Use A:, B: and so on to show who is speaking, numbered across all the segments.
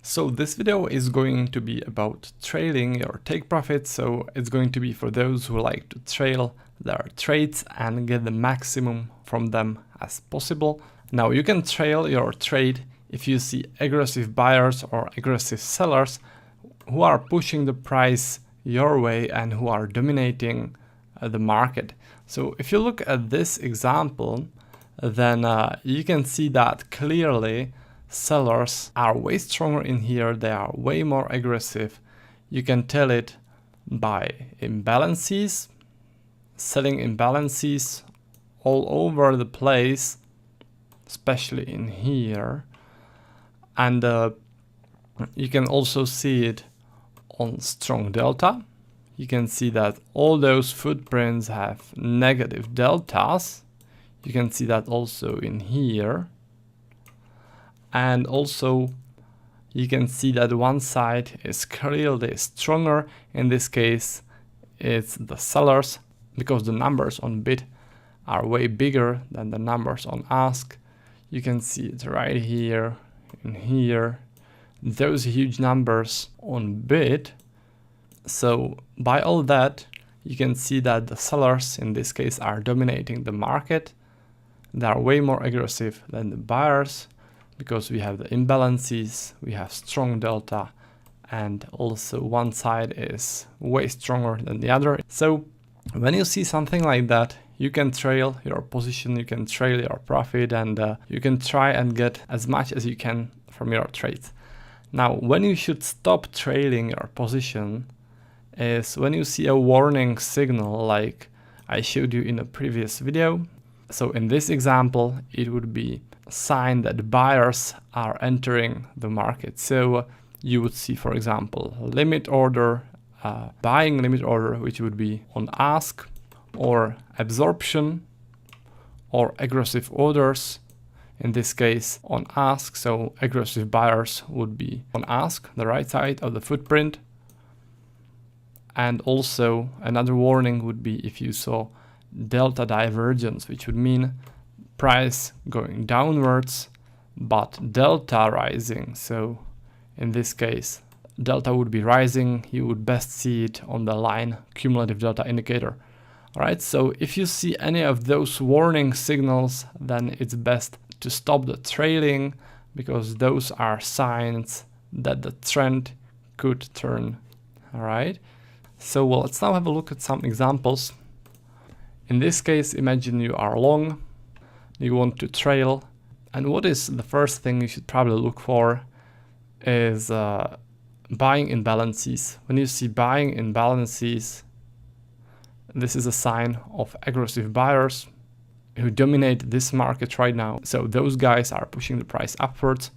A: So this video is going to be about trailing your take profit. So it's going to be for those who like to trail their trades and get the maximum from them as possible. Now you can trail your trade if you see aggressive buyers or aggressive sellers who are pushing the price your way and who are dominating the market. So if you look at this example, then you can see that clearly sellers are way stronger in here. They are way more aggressive. You can tell it by imbalances, selling imbalances all over the place, especially in here. And you can also see it on strong delta. You can see that all those footprints have negative deltas. You can see that also in here. And also you can see that one side is clearly stronger. In this case, it's the sellers, because the numbers on bid are way bigger than the numbers on ask. You can see it right here, in here, those huge numbers on bid. So by all that, you can see that the sellers in this case are dominating the market. They are way more aggressive than the buyers because we have the imbalances, we have strong delta, and also one side is way stronger than the other. So when you see something like that, you can trail your position, you can trail your profit, and you can try and get as much as you can from your trades. Now, when you should stop trailing your position is when you see a warning signal like I showed you in a previous video. So in this example, it would be a sign that buyers are entering the market. So you would see, for example, limit order, buying limit order, which would be on ask, or absorption, or aggressive orders, in this case on ask. So aggressive buyers would be on ask, the right side of the footprint. And also another warning would be if you saw delta divergence, which would mean price going downwards but delta rising. So in this case, delta would be rising. You would best see it on the line cumulative delta indicator. All right, so if you see any of those warning signals, then it's best to stop the trailing, because those are signs that the trend could turn. All right, so let's now have a look at some examples. In this case, imagine you are long, you want to trail, and what is the first thing you should probably look for is buying imbalances. When you see buying imbalances, this is a sign of aggressive buyers who dominate this market right now. So those guys are pushing the price upwards.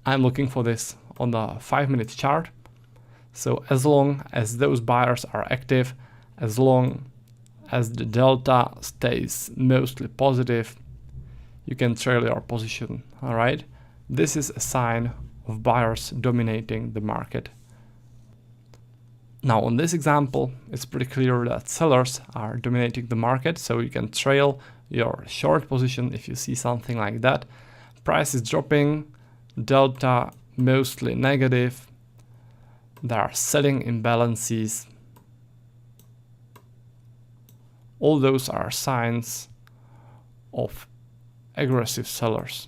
A: I'm looking for this on the 5-minute chart. So as long as those buyers are active, as long as the delta stays mostly positive, you can trail your position. All right, this is a sign of buyers dominating the market. Now on this example, it's pretty clear that sellers are dominating the market, so you can trail your short position if you see something like that. Price is dropping, delta mostly negative, there are selling imbalances. All those are signs of aggressive sellers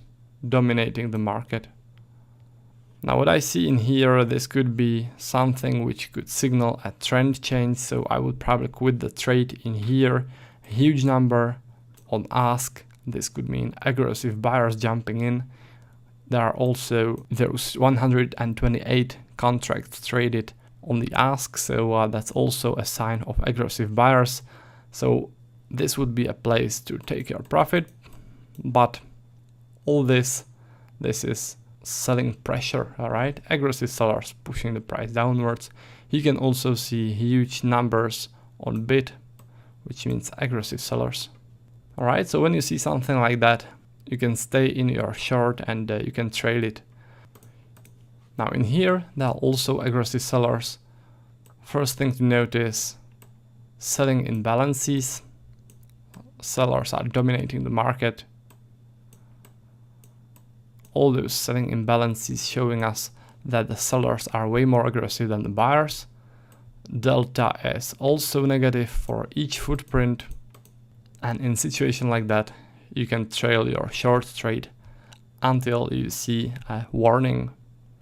A: dominating the market. Now what I see in here, this could be something which could signal a trend change, so I would probably quit the trade in here. A huge number on ask, this could mean aggressive buyers jumping in. There are also those 128 contracts traded on the ask, so that's also a sign of aggressive buyers. So this would be a place to take your profit, but all this is selling pressure. All right, aggressive sellers pushing the price downwards. You can also see huge numbers on bid, which means aggressive sellers. All right, so when you see something like that, you can stay in your short and you can trail it. Now in here, there are also aggressive sellers. First thing to notice, selling imbalances. Sellers are dominating the market. All those selling imbalances showing us that the sellers are way more aggressive than the buyers. Delta is also negative for each footprint, and in a situation like that you can trail your short trade until you see a warning,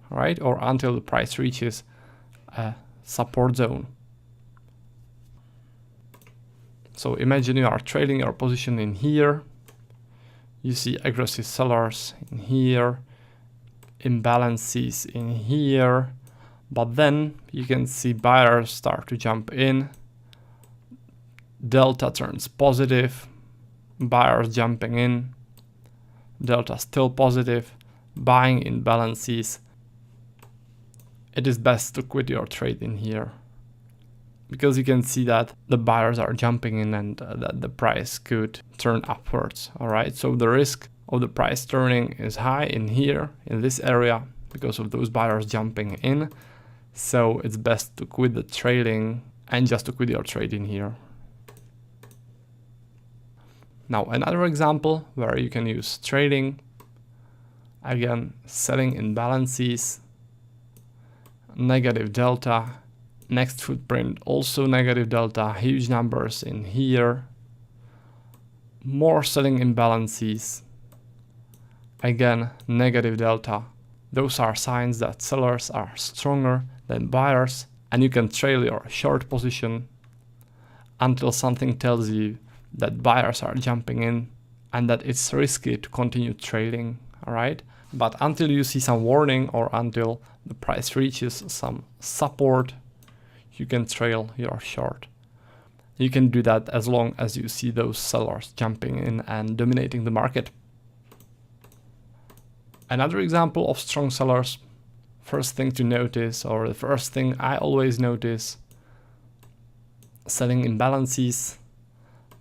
A: right, or until the price reaches a support zone. So imagine you are trading your position in here, you see aggressive sellers in here, imbalances in here, but then you can see buyers start to jump in, delta turns positive, buyers jumping in, delta still positive, buying imbalances. It is best to quit your trade in here, because you can see that the buyers are jumping in and that the price could turn upwards. All right, so the risk of the price turning is high in here, in this area, because of those buyers jumping in. So it's best to quit the trading and just to quit your trade in here. Now another example where you can use trading, again selling imbalances, negative delta, next footprint also negative delta, huge numbers in here, more selling imbalances, again negative delta. Those are signs that sellers are stronger than buyers, and you can trail your short position until something tells you that buyers are jumping in and that it's risky to continue trading. All right, but until you see some warning or until the price reaches some support, you can trail your short. You can do that as long as you see those sellers jumping in and dominating the market. Another example of strong sellers, first thing to notice, or the first thing I always notice, selling imbalances,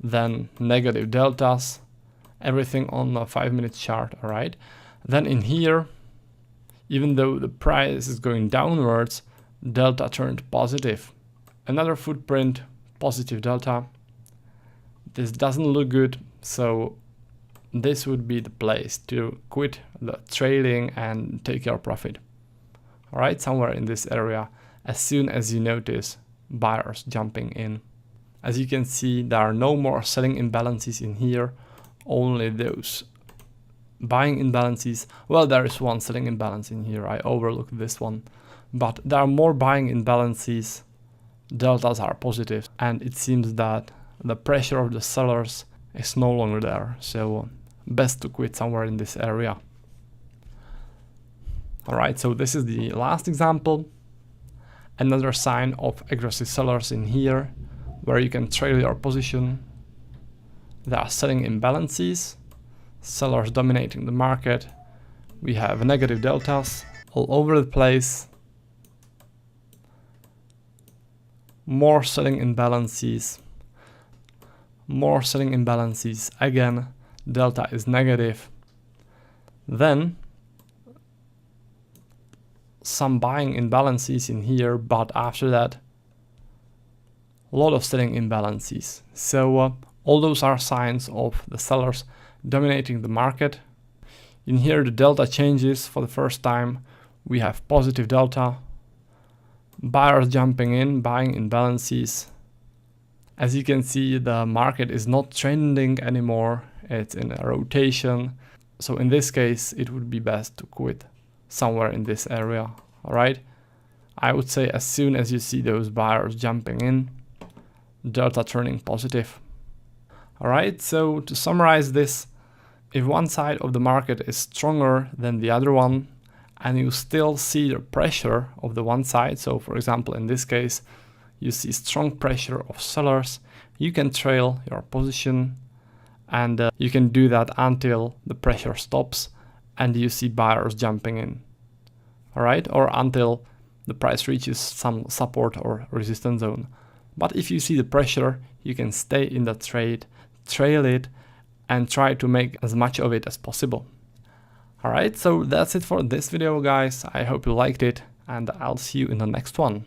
A: then negative deltas, everything on a 5-minute chart. All right, then in here, even though the price is going downwards, delta turned positive. Another footprint, positive delta. This doesn't look good, so this would be the place to quit the trading and take your profit. All right, somewhere in this area, as soon as you notice buyers jumping in. As you can see, there are no more selling imbalances in here, only those buying imbalances. Well, there is one selling imbalance in here, I overlooked this one, but there are more buying imbalances, deltas are positive, and it seems that the pressure of the sellers is no longer there, so best to quit somewhere in this area. All right, so this is the last example. Another sign of aggressive sellers in here, where you can trail your position. There are selling imbalances, sellers dominating the market. We have negative deltas all over the place. More selling imbalances. More selling imbalances. Again, delta is negative. Then some buying imbalances in here, but after that, a lot of selling imbalances. So all those are signs of the sellers dominating the market. In here, the delta changes for the first time. We have positive delta, buyers jumping in, buying imbalances. As you can see, the market is not trending anymore. It's in a rotation. So in this case, it would be best to quit somewhere in this area. All right, I would say as soon as you see those buyers jumping in, delta turning positive. All right, so to summarize this, if one side of the market is stronger than the other one, and you still see the pressure of the one side, so for example in this case you see strong pressure of sellers, you can trail your position, and you can do that until the pressure stops and you see buyers jumping in. All right, or until the price reaches some support or resistance zone. But if you see the pressure, you can stay in the trade, trail it, and try to make as much of it as possible. All right, so that's it for this video, guys. I hope you liked it, and I'll see you in the next one.